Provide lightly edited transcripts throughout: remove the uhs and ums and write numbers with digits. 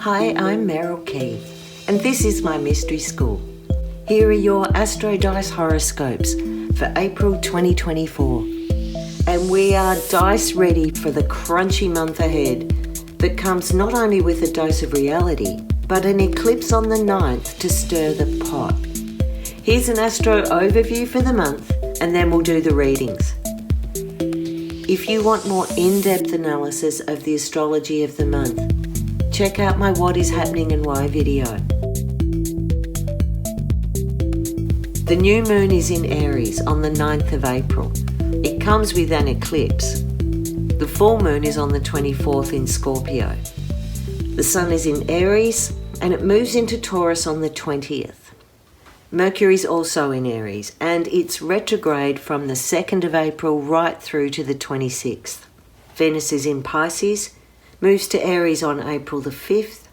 Hi, I'm Meryl Key, and this is my mystery school. Here are your Astrology Dice horoscopes for April 2024. And we are dice ready for the crunchy month ahead that comes not only with a dose of reality, but an eclipse on the 9th to stir the pot. Here's an astro overview for the month, and then we'll do the readings. If you want more in-depth analysis of the astrology of the month, check out my What is Happening and Why video. The new moon is in Aries on the 9th of April. It comes with an eclipse. The full moon is on the 24th in Scorpio. The sun is in Aries and it moves into Taurus on the 20th. Mercury is also in Aries and it's retrograde from the 2nd of April right through to the 26th. Venus is in Pisces, moves to Aries on April the 5th,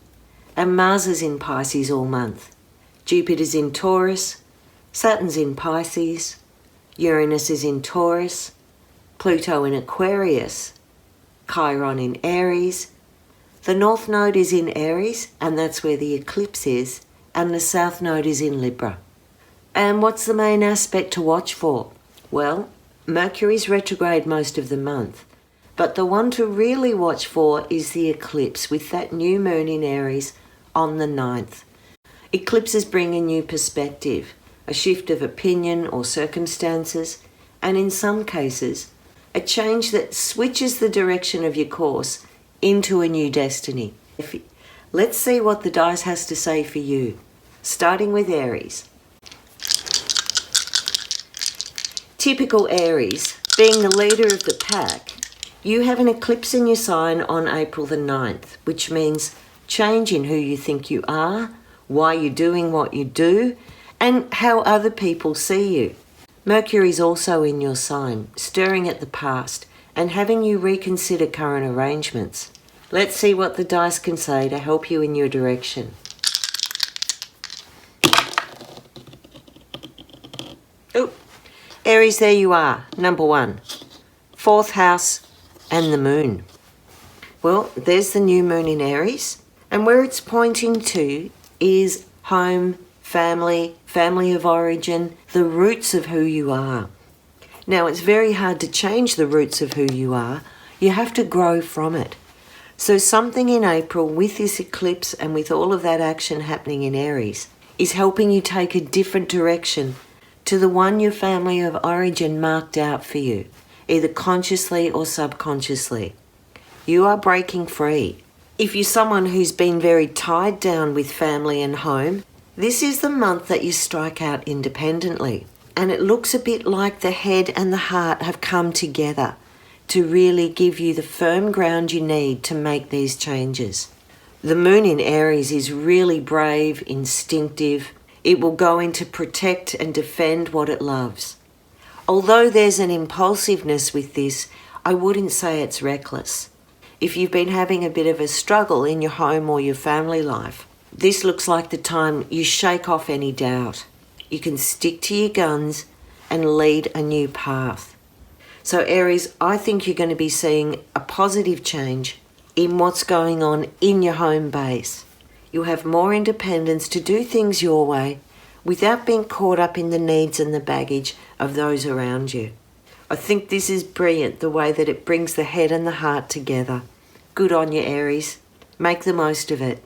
and Mars is in Pisces all month. Jupiter's in Taurus, Saturn's in Pisces, Uranus is in Taurus, Pluto in Aquarius, Chiron in Aries, the North Node is in Aries, and that's where the eclipse is, and the South Node is in Libra. And what's the main aspect to watch for? Well, Mercury's retrograde most of the month, but the one to really watch for is the eclipse with that new moon in Aries on the 9th. Eclipses bring a new perspective, a shift of opinion or circumstances, and in some cases, a change that switches the direction of your course into a new destiny. Let's see what the dice has to say for you, starting with Aries. Typical Aries, being the leader of the pack, you have an eclipse in your sign on April the 9th, which means change in who you think you are, why you're doing what you do, and how other people see you. Mercury is also in your sign, stirring at the past and having you reconsider current arrangements. Let's see what the dice can say to help you in your direction. Oh, Aries, there you are, number 1. 4th house and the moon. Well, there's the new moon in Aries, and where it's pointing to is home, family of origin, the roots of who you are. Now, it's very hard to change the roots of who you are. You have to grow from it. So something in April with this eclipse and with all of that action happening in Aries is helping you take a different direction to the one your family of origin marked out for you, either consciously or subconsciously. You are breaking free. If you're someone who's been very tied down with family and home, this is the month that you strike out independently. And it looks a bit like the head and the heart have come together to really give you the firm ground you need to make these changes. The moon in Aries is really brave, instinctive. It will go in to protect and defend what it loves. Although there's an impulsiveness with this, I wouldn't say it's reckless. If you've been having a bit of a struggle in your home or your family life, this looks like the time you shake off any doubt. You can stick to your guns and lead a new path. So Aries, I think you're going to be seeing a positive change in what's going on in your home base. You'll have more independence to do things your way without being caught up in the needs and the baggage of those around you. I think this is brilliant, the way that it brings the head and the heart together. Good on you, Aries. Make the most of it.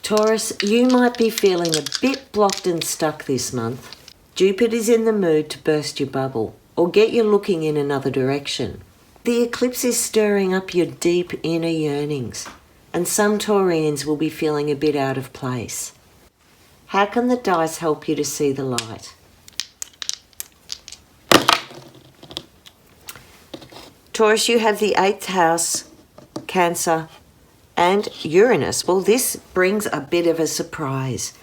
Taurus, you might be feeling a bit blocked and stuck this month. Jupiter's in the mood to burst your bubble or get you looking in another direction. The eclipse is stirring up your deep inner yearnings, and some Taurians will be feeling a bit out of place. How can the dice help you to see the light? Taurus, you have the 8th house, Cancer, and Uranus. Well, this brings a bit of a surprise.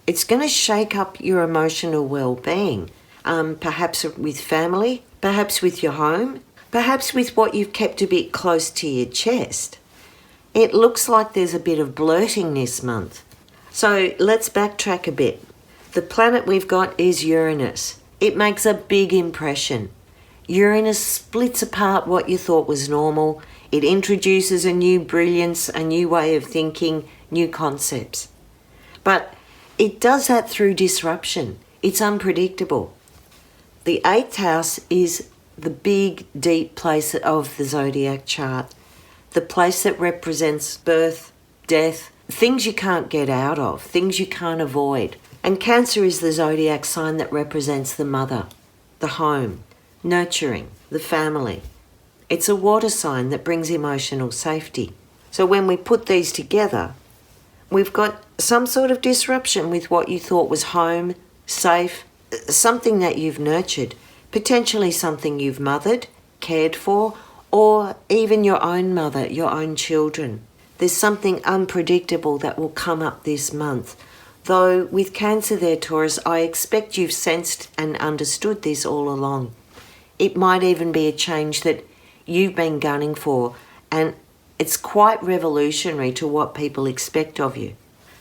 It's going to shake up your emotional well-being, perhaps with family, perhaps with your home, perhaps with what you've kept a bit close to your chest. It looks like there's a bit of blurting this month. So let's backtrack a bit. The planet we've got is Uranus. It makes a big impression. Uranus splits apart what you thought was normal. It introduces a new brilliance, a new way of thinking, new concepts. But it does that through disruption. It's unpredictable. The 8th house is the big, deep place of the zodiac chart. The place that represents birth, death, things you can't get out of, things you can't avoid. And Cancer is the zodiac sign that represents the mother, the home, nurturing, the family. It's a water sign that brings emotional safety. So when we put these together, we've got some sort of disruption with what you thought was home, safe, something that you've nurtured, potentially something you've mothered, cared for, or even your own mother, your own children. There's something unpredictable that will come up this month. Though with Cancer there, Taurus, I expect you've sensed and understood this all along. It might even be a change that you've been gunning for, and it's quite revolutionary to what people expect of you.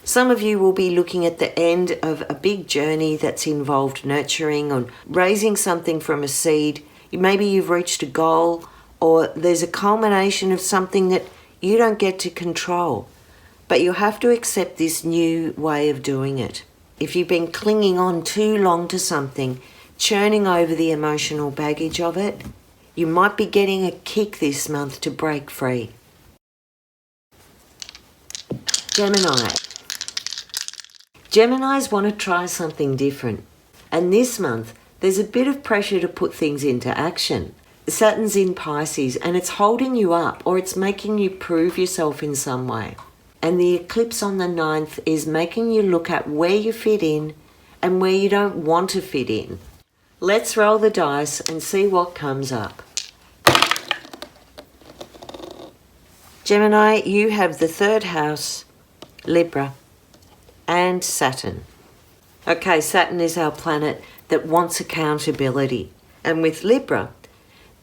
Some of you will be looking at the end of a big journey that's involved nurturing or raising something from a seed. Maybe you've reached a goal, or there's a culmination of something that you don't get to control. But you have to accept this new way of doing it. If you've been clinging on too long to something, churning over the emotional baggage of it, you might be getting a kick this month to break free. Gemini. Geminis want to try something different. And this month, there's a bit of pressure to put things into action. Saturn's in Pisces and it's holding you up, or it's making you prove yourself in some way. And the eclipse on the 9th is making you look at where you fit in and where you don't want to fit in. Let's roll the dice and see what comes up. Gemini, you have the 3rd house, Libra, and Saturn. Okay, Saturn is our planet that wants accountability. And with Libra,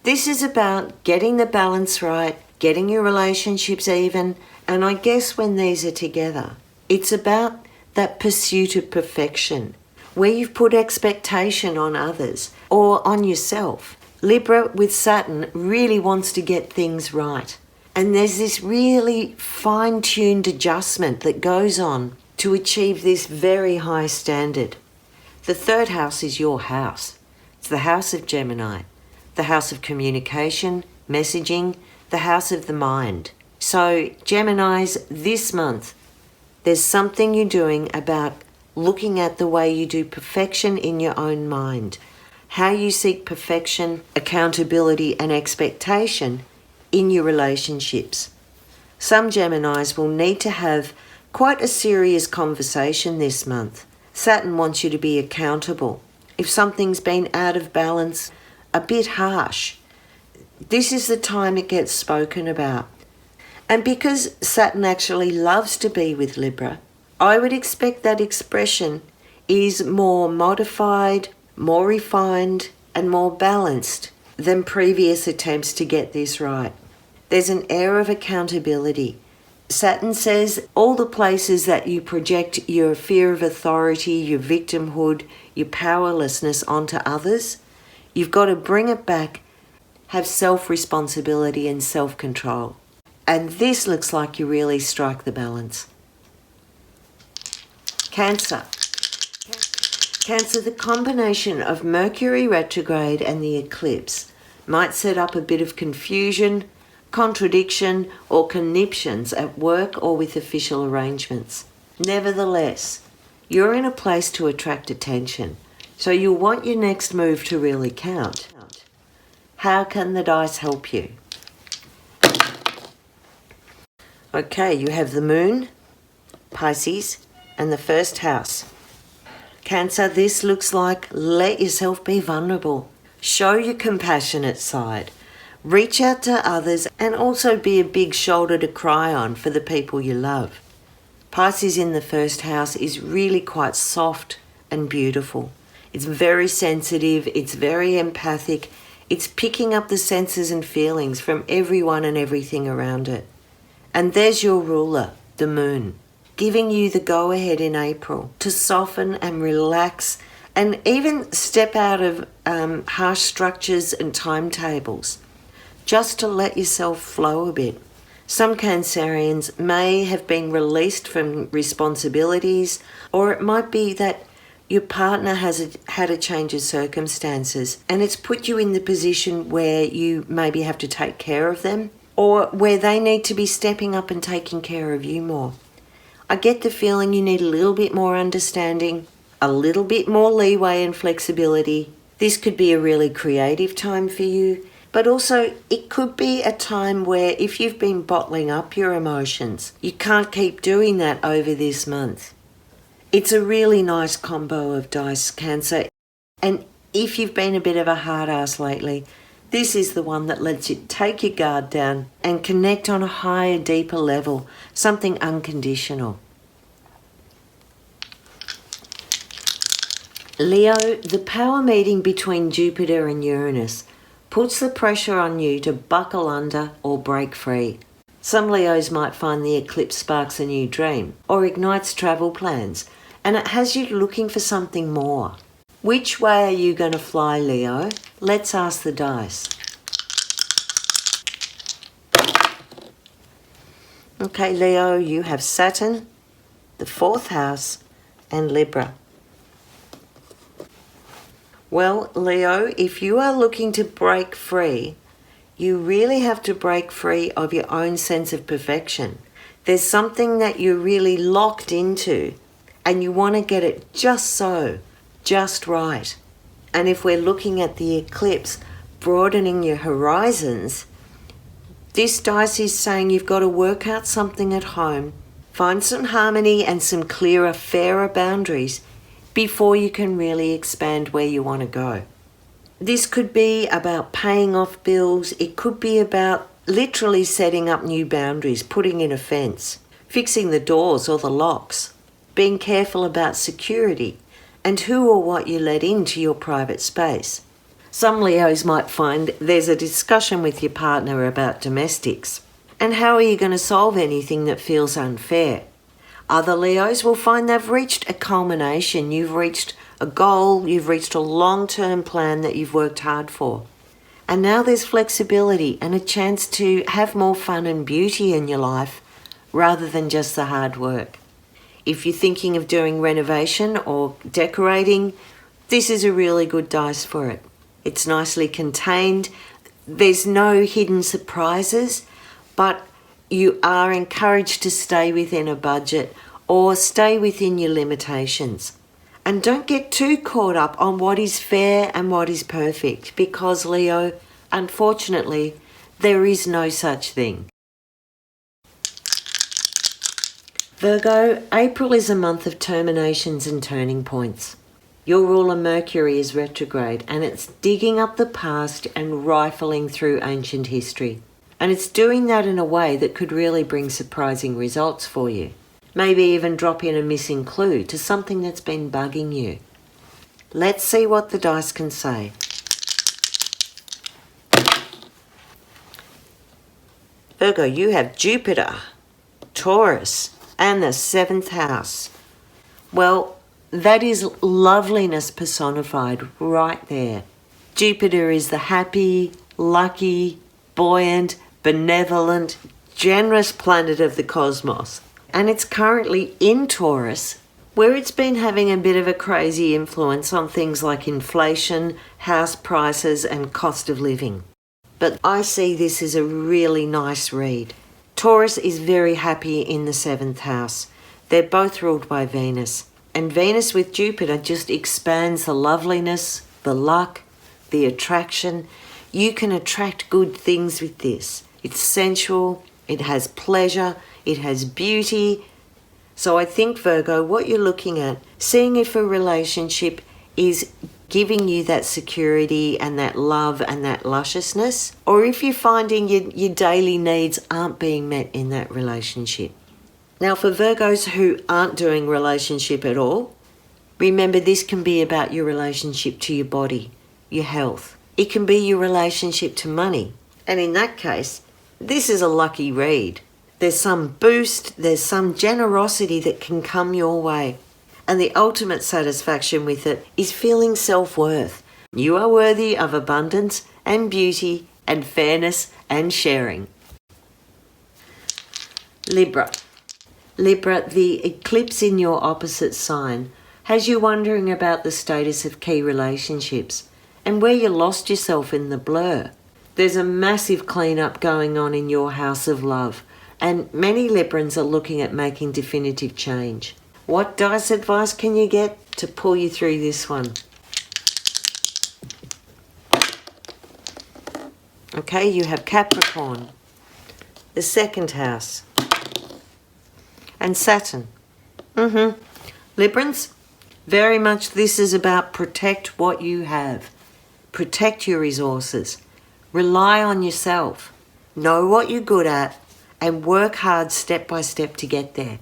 this is about getting the balance right, getting your relationships even, and I guess when these are together, it's about that pursuit of perfection, where you've put expectation on others or on yourself. Libra with Saturn really wants to get things right. And there's this really fine-tuned adjustment that goes on to achieve this very high standard. The 3rd house is your house. It's the house of Gemini, the house of communication, messaging, the house of the mind. So Geminis, this month, there's something you're doing about looking at the way you do perfection in your own mind, how you seek perfection, accountability and expectation in your relationships. Some Geminis will need to have quite a serious conversation this month. Saturn wants you to be accountable. If something's been out of balance, a bit harsh, this is the time it gets spoken about. And because Saturn actually loves to be with Libra, I would expect that expression is more modified, more refined, and more balanced than previous attempts to get this right. There's an air of accountability. Saturn says all the places that you project your fear of authority, your victimhood, your powerlessness onto others, you've got to bring it back, have self-responsibility and self-control. And this looks like you really strike the balance. Cancer. Cancer, the combination of Mercury retrograde and the eclipse might set up a bit of confusion, contradiction, or conniptions at work or with official arrangements. Nevertheless, you're in a place to attract attention, so you'll want your next move to really count. How can the dice help you? Okay, you have the moon, Pisces, and the 1st house. Cancer, this looks like let yourself be vulnerable. Show your compassionate side. Reach out to others and also be a big shoulder to cry on for the people you love. Pisces in the 1st house is really quite soft and beautiful. It's very sensitive, it's very empathic, it's picking up the senses and feelings from everyone and everything around it. And there's your ruler, the moon, giving you the go-ahead in April to soften and relax and even step out of harsh structures and timetables, just to let yourself flow a bit. Some Cancerians may have been released from responsibilities, or it might be that your partner has had a change of circumstances and it's put you in the position where you maybe have to take care of them, or where they need to be stepping up and taking care of you more. I get the feeling you need a little bit more understanding, a little bit more leeway and flexibility. This could be a really creative time for you, but also it could be a time where if you've been bottling up your emotions, you can't keep doing that over this month. It's a really nice combo of dice, Cancer. And if you've been a bit of a hard ass lately, this is the one that lets you take your guard down and connect on a higher, deeper level, something unconditional. Leo, the power meeting between Jupiter and Uranus puts the pressure on you to buckle under or break free. Some Leos might find the eclipse sparks a new dream or ignites travel plans, and it has you looking for something more. Which way are you going to fly, Leo? Let's ask the dice. Okay, Leo, you have Saturn, the 4th house, and Libra. Well, Leo, if you are looking to break free, you really have to break free of your own sense of perfection. There's something that you're really locked into, and you want to get it just so, just right. And if we're looking at the eclipse, broadening your horizons, this dice is saying you've got to work out something at home, find some harmony and some clearer, fairer boundaries before you can really expand where you want to go. This could be about paying off bills. It could be about literally setting up new boundaries, putting in a fence, fixing the doors or the locks, being careful about security and who or what you let into your private space. Some Leos might find there's a discussion with your partner about domestics and how are you going to solve anything that feels unfair. Other Leos will find they've reached a culmination. You've reached a goal, you've reached a long-term plan that you've worked hard for. And now there's flexibility and a chance to have more fun and beauty in your life rather than just the hard work. If you're thinking of doing renovation or decorating, this is a really good dice for it. It's nicely contained. There's no hidden surprises, but you are encouraged to stay within a budget or stay within your limitations. And don't get too caught up on what is fair and what is perfect, because, Leo, unfortunately, there is no such thing. Virgo, April is a month of terminations and turning points. Your ruler Mercury is retrograde and it's digging up the past and rifling through ancient history. And it's doing that in a way that could really bring surprising results for you. Maybe even drop in a missing clue to something that's been bugging you. Let's see what the dice can say. Virgo, you have Jupiter, Taurus, and the 7th house. Well, that is loveliness personified right there. Jupiter is the happy, lucky, buoyant, benevolent, generous planet of the cosmos. And it's currently in Taurus, where it's been having a bit of a crazy influence on things like inflation, house prices, and cost of living. But I see this as a really nice read. Taurus is very happy in the 7th house. They're both ruled by Venus. And Venus with Jupiter just expands the loveliness, the luck, the attraction. You can attract good things with this. It's sensual, it has pleasure, it has beauty. So I think, Virgo, what you're looking at, seeing if a relationship is giving you that security and that love and that lusciousness, or if you're finding your daily needs aren't being met in that relationship. Now, for Virgos who aren't doing relationship at all, remember this can be about your relationship to your body, your health. It can be your relationship to money. And in that case, this is a lucky read. There's some boost, there's some generosity that can come your way. And the ultimate satisfaction with it is feeling self-worth, You are worthy of abundance and beauty and fairness and sharing. Libra. Libra, the eclipse in your opposite sign has you wondering about the status of key relationships and where you lost yourself in the blur. There's a massive cleanup going on in your house of love, and many Librans are looking at making definitive change. What dice advice can you get to pull you through this one? Okay, you have Capricorn, the second house, and Saturn. Librans, very much this is about protect what you have. Protect your resources. Rely on yourself. Know what you're good at and work hard step by step to get there.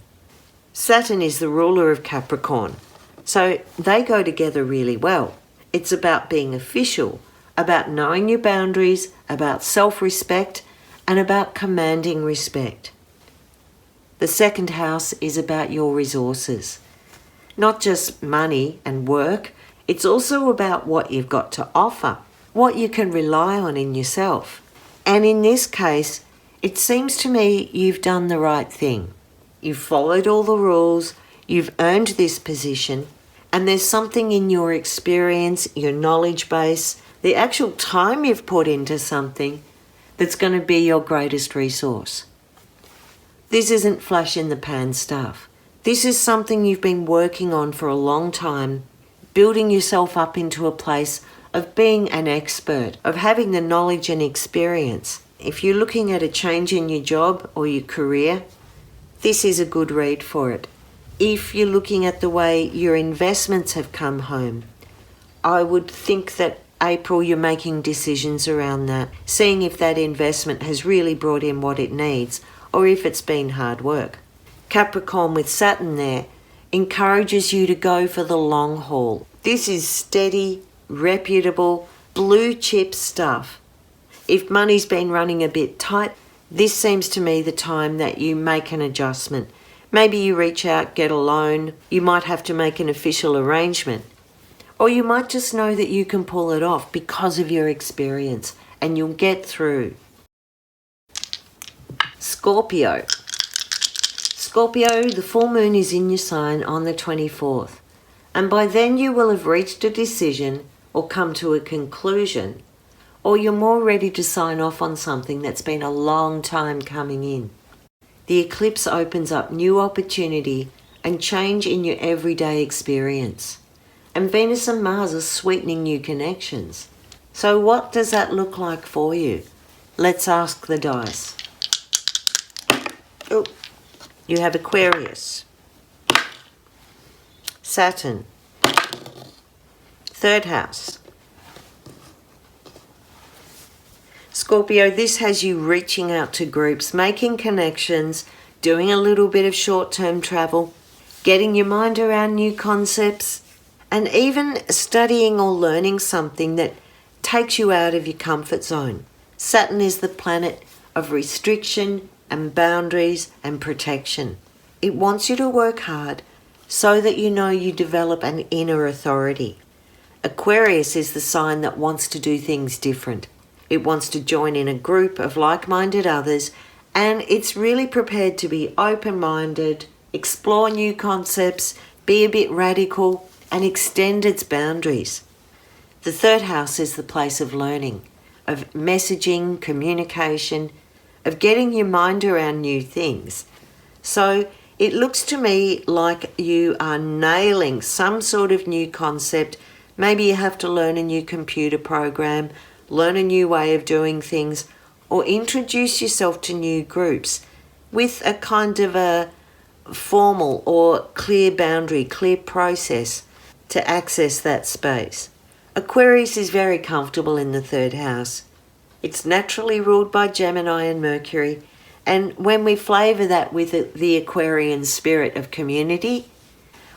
Saturn is the ruler of Capricorn, so they go together really well. It's about being official, about knowing your boundaries, about self-respect, and about commanding respect. The second house is about your resources. Not just money and work, it's also about what you've got to offer, what you can rely on in yourself. And in this case, it seems to me you've done the right thing. You've followed all the rules, you've earned this position, and there's something in your experience, your knowledge base, the actual time you've put into something that's going to be your greatest resource. This isn't flash in the pan stuff. This is something you've been working on for a long time, building yourself up into a place of being an expert, of having the knowledge and experience. If you're looking at a change in your job or your career, this is a good read for it. If you're looking at the way your investments have come home, I would think that April you're making decisions around that, seeing if that investment has really brought in what it needs or if it's been hard work. Capricorn with Saturn there encourages you to go for the long haul. This is steady, reputable, blue chip stuff. If money's been running a bit tight, this seems to me the time that you make an adjustment. Maybe you reach out, get a loan, you might have to make an official arrangement. Or you might just know that you can pull it off because of your experience and you'll get through. Scorpio. Scorpio, the full moon is in your sign on the 24th. And by then you will have reached a decision or come to a conclusion, or you're more ready to sign off on something that's been a long time coming in. The eclipse opens up new opportunity and change in your everyday experience. And Venus and Mars are sweetening new connections. So what does that look like for you? Let's ask the dice. Oh, you have Aquarius, Saturn, third house. Scorpio, this has you reaching out to groups, making connections, doing a little bit of short-term travel, getting your mind around new concepts, and even studying or learning something that takes you out of your comfort zone. Saturn is the planet of restriction and boundaries and protection. It wants you to work hard so that you know you develop an inner authority. Aquarius is the sign that wants to do things different. It wants to join in a group of like-minded others, and it's really prepared to be open-minded, explore new concepts, be a bit radical, and extend its boundaries. The third house is the place of learning, of messaging, communication, of getting your mind around new things. So it looks to me like you are nailing some sort of new concept. Maybe you have to learn a new computer program, learn a new way of doing things, or introduce yourself to new groups with a kind of a formal or clear boundary, clear process to access that space. Aquarius is very comfortable in the third house. It's naturally ruled by Gemini and Mercury, and when we flavour that with the Aquarian spirit of community,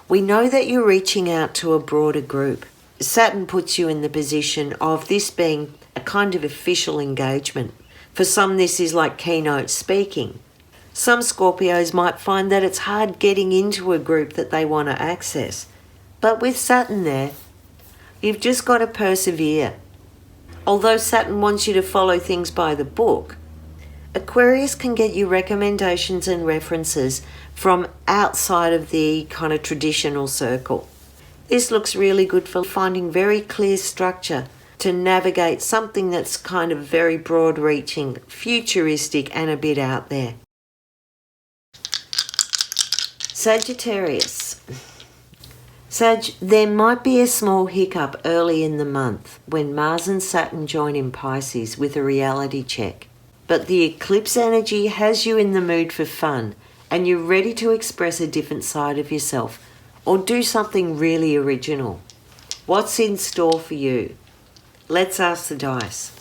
we know that you're reaching out to a broader group. Saturn puts you in the position of this being a kind of official engagement. For some, this is like keynote speaking. Some Scorpios might find that it's hard getting into a group that they want to access. But with Saturn there, You've just got to persevere. Although Saturn wants you to follow things by the book, Aquarius can get you recommendations and references from outside of the kind of traditional circle. This looks really good for finding very clear structure to navigate something that's kind of very broad-reaching, futuristic, and a bit out there. Sagittarius. Sag, there might be a small hiccup early in the month when Mars and Saturn join in Pisces with a reality check. But the eclipse energy has you in the mood for fun and you're ready to express a different side of yourself or do something really original. What's in store for you? Let's ask the dice.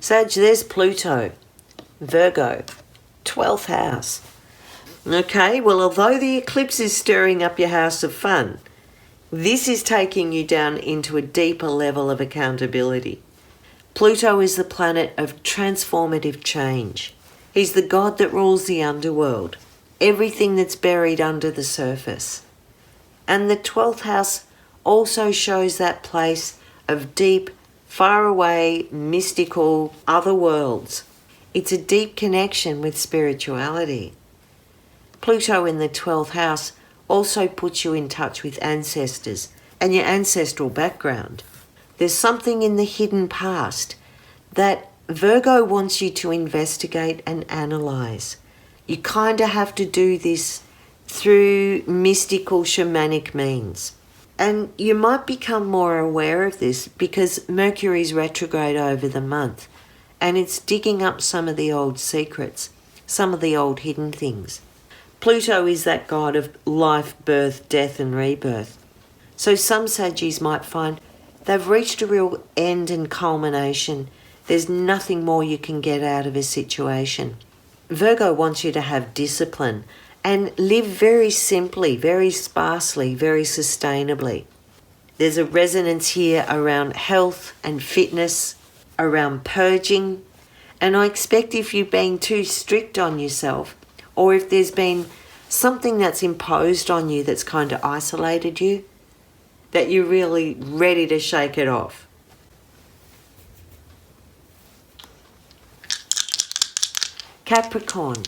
Sag, there's Pluto, Virgo, 12th house. Okay, well, although the eclipse is stirring up your house of fun, this is taking you down into a deeper level of accountability. Pluto is the planet of transformative change. He's the god that rules the underworld, everything that's buried under the surface. And the 12th house also shows that place of deep, far away, mystical, other worlds. It's a deep connection with spirituality. Pluto in the 12th house also puts you in touch with ancestors and your ancestral background. There's something in the hidden past that Virgo wants you to investigate and analyze. You kind of have to do this through mystical shamanic means. And you might become more aware of this because Mercury's retrograde over the month and it's digging up some of the old secrets, some of the old hidden things. Pluto is that god of life, birth, death and rebirth. So some Saggies might find they've reached a real end and culmination. There's nothing more you can get out of a situation. Virgo wants you to have discipline and live very simply, very sparsely, very sustainably. There's a resonance here around health and fitness, around purging. And I expect if you've been too strict on yourself, or if there's been something that's imposed on you that's kind of isolated you, that you're really ready to shake it off. Capricorn.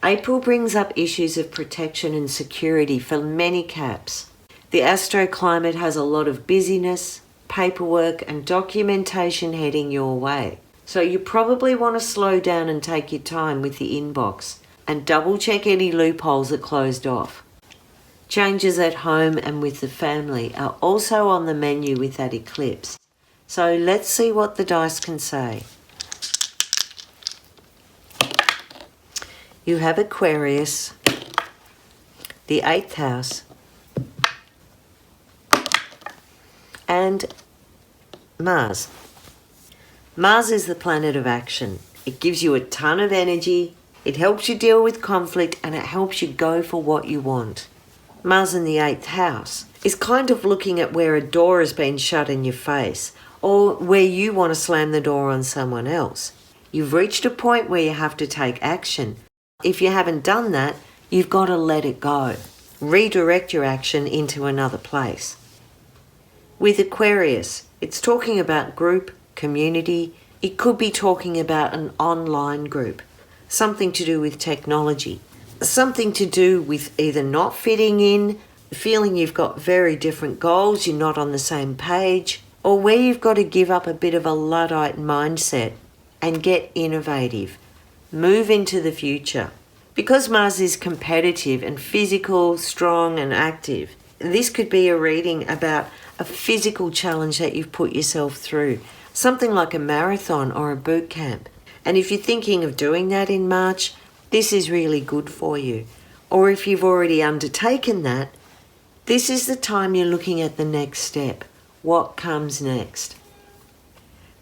April brings up issues of protection and security for many Caps. The astro climate has a lot of busyness, paperwork and documentation heading your way. So you probably want to slow down and take your time with the inbox and double check any loopholes that closed off. Changes at home and with the family are also on the menu with that eclipse. So let's see what the dice can say. You have Aquarius, the 8th house, and Mars. Mars is the planet of action. It gives you a ton of energy, it helps you deal with conflict, and it helps you go for what you want. Mars in the 8th house is kind of looking at where a door has been shut in your face, or where you want to slam the door on someone else. You've reached a point where you have to take action. If you haven't done that, you've got to let it go. Redirect your action into another place. With Aquarius, it's talking about group, community. It could be talking about an online group, something to do with technology, something to do with either not fitting in, feeling you've got very different goals, you're not on the same page, or where you've got to give up a bit of a Luddite mindset and get innovative. Move into the future. Because Mars is competitive and physical, strong and active, this could be a reading about a physical challenge that you've put yourself through, something like a marathon or a boot camp. And if you're thinking of doing that in March, this is really good for you. Or if you've already undertaken that, this is the time you're looking at the next step. What comes next?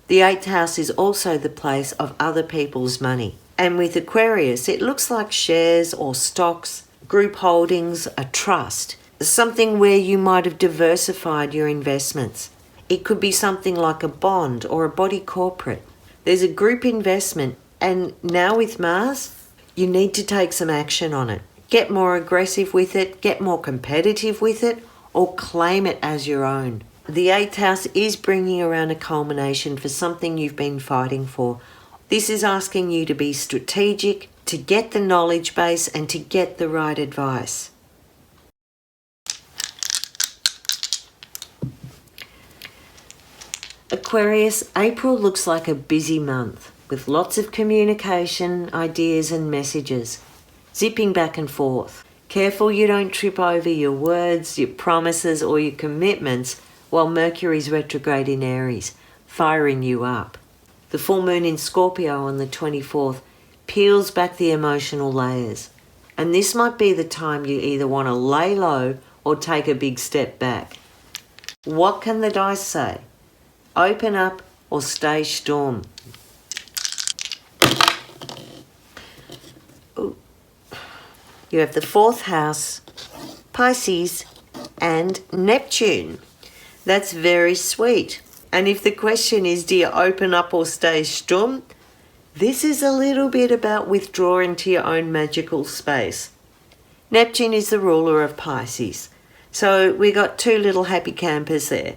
The 8th house is also the place of other people's money. And with Aquarius, it looks like shares or stocks, group holdings, a trust, something where you might have diversified your investments. It could be something like a bond or a body corporate. There's a group investment, and now with Mars, you need to take some action on it. Get more aggressive with it, get more competitive with it, or claim it as your own. The 8th house is bringing around a culmination for something you've been fighting for. This is asking you to be strategic, to get the knowledge base, and to get the right advice. Aquarius, April looks like a busy month with lots of communication, ideas and messages, zipping back and forth. Careful you don't trip over your words, your promises or your commitments while Mercury's retrograde in Aries, firing you up. The full moon in Scorpio on the 24th peels back the emotional layers, and this might be the time you either want to lay low or take a big step back. What can the dice say? Open up or stay storm. Ooh. You have the 4th house, Pisces, and Neptune. That's very sweet. And if the question is, do you open up or stay storm? This is a little bit about withdrawing to your own magical space. Neptune is the ruler of Pisces. So we got 2 little happy campers there.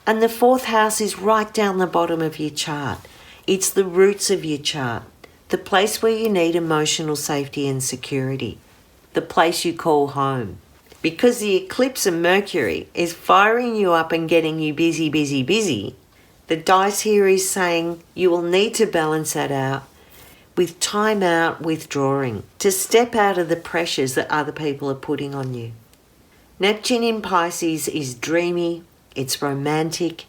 And the 4th house is right down the bottom of your chart. It's the roots of your chart, the place where you need emotional safety and security, the place you call home. Because the eclipse of Mercury is firing you up and getting you busy, busy, busy, the dice here is saying you will need to balance that out with time out, withdrawing, to step out of the pressures that other people are putting on you. Neptune in Pisces is dreamy, it's romantic,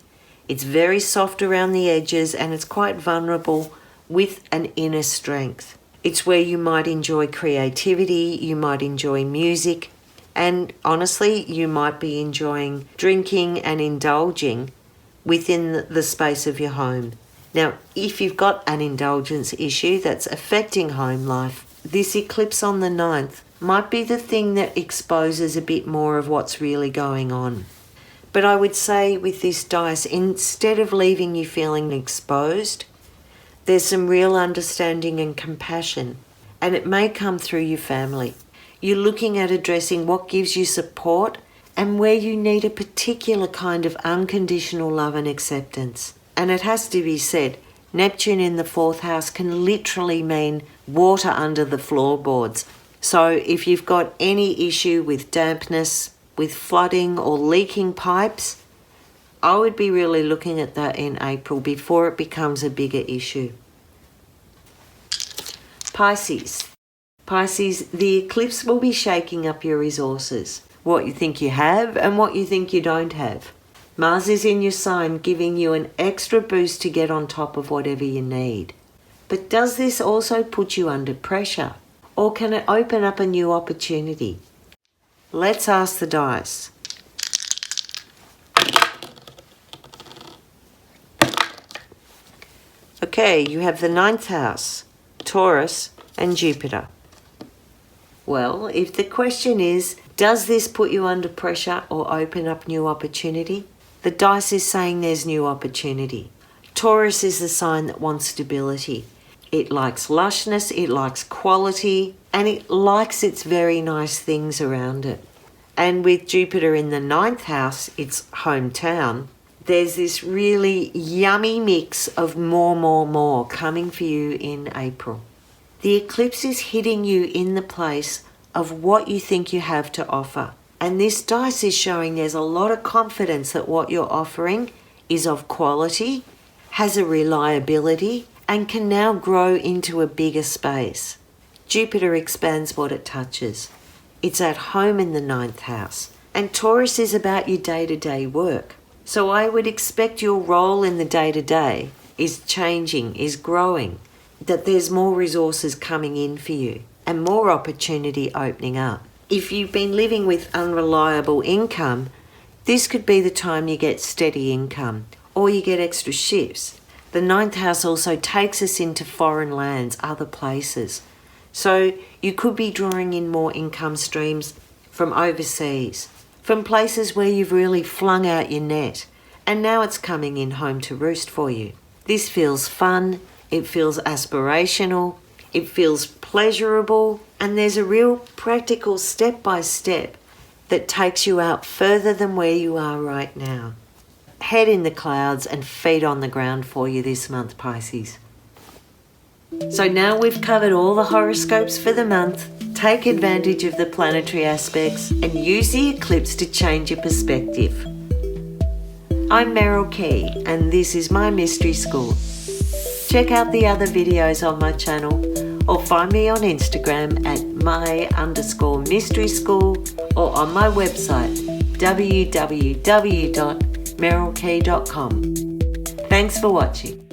it's very soft around the edges, and it's quite vulnerable with an inner strength. It's where you might enjoy creativity, you might enjoy music, and honestly, you might be enjoying drinking and indulging within the space of your home. Now, if you've got an indulgence issue that's affecting home life, this eclipse on the 9th might be the thing that exposes a bit more of what's really going on. But I would say with this dice, instead of leaving you feeling exposed, there's some real understanding and compassion, and it may come through your family. You're looking at addressing what gives you support and where you need a particular kind of unconditional love and acceptance. And it has to be said, Neptune in the 4th house can literally mean water under the floorboards. So if you've got any issue with dampness, with flooding or leaking pipes, I would be really looking at that in April before it becomes a bigger issue. Pisces. Pisces, the eclipse will be shaking up your resources, what you think you have and what you think you don't have. Mars is in your sign, giving you an extra boost to get on top of whatever you need. But does this also put you under pressure? Or can it open up a new opportunity? Let's ask the dice. Okay, you have the 9th house, Taurus and Jupiter. Well, if the question is, does this put you under pressure or open up new opportunity? The dice is saying there's new opportunity. Taurus is the sign that wants stability. It likes lushness, it likes quality, and it likes its very nice things around it. And with Jupiter in the 9th house, its hometown, there's this really yummy mix of more coming for you in April. The eclipse is hitting you in the place of what you think you have to offer. And this dice is showing there's a lot of confidence that what you're offering is of quality, has a reliability, and can now grow into a bigger space. Jupiter expands what it touches. It's at home in the 9th house. And Taurus is about your day-to-day work. So I would expect your role in the day-to-day is changing, is growing, that there's more resources coming in for you and more opportunity opening up. If you've been living with unreliable income, this could be the time you get steady income or you get extra shifts. The 9th house also takes us into foreign lands, other places. So you could be drawing in more income streams from overseas, from places where you've really flung out your net, and now it's coming in home to roost for you. This feels fun, it feels aspirational, It feels pleasurable, and there's a real practical step-by-step that takes you out further than where you are right now. Head in the clouds and feet on the ground for you this month, Pisces. So now we've covered all the horoscopes for the month. Take advantage of the planetary aspects and use the eclipse to change your perspective. I'm Meryl Key, and this is my mystery school. Check out the other videos on my channel, or find me on Instagram at my_mystery school, or on my website www.merylkey.com. Thanks for watching.